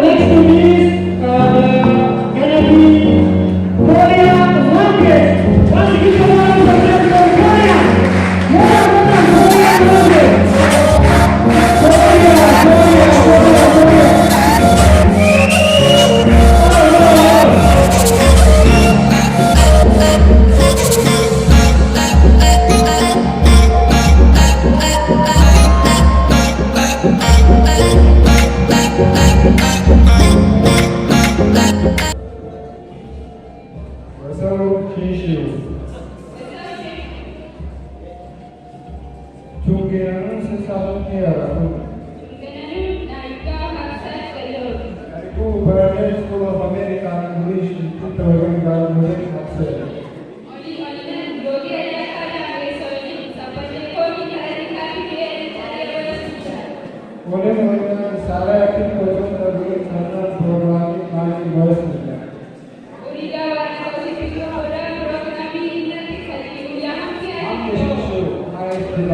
next to me is gonna be Gloria Lopez. Once you give a round of applause for Gloria. Gloria Lopez. Gloria. Masao Kishi. 존경하는 세상의 여러분. 그리고 Berlin School of American English Institute Garden 학생. 오늘은 사회학교 고등학교 전문 프로그램이 많이 모였습니다. 함께 하십시오. 하겠습니다.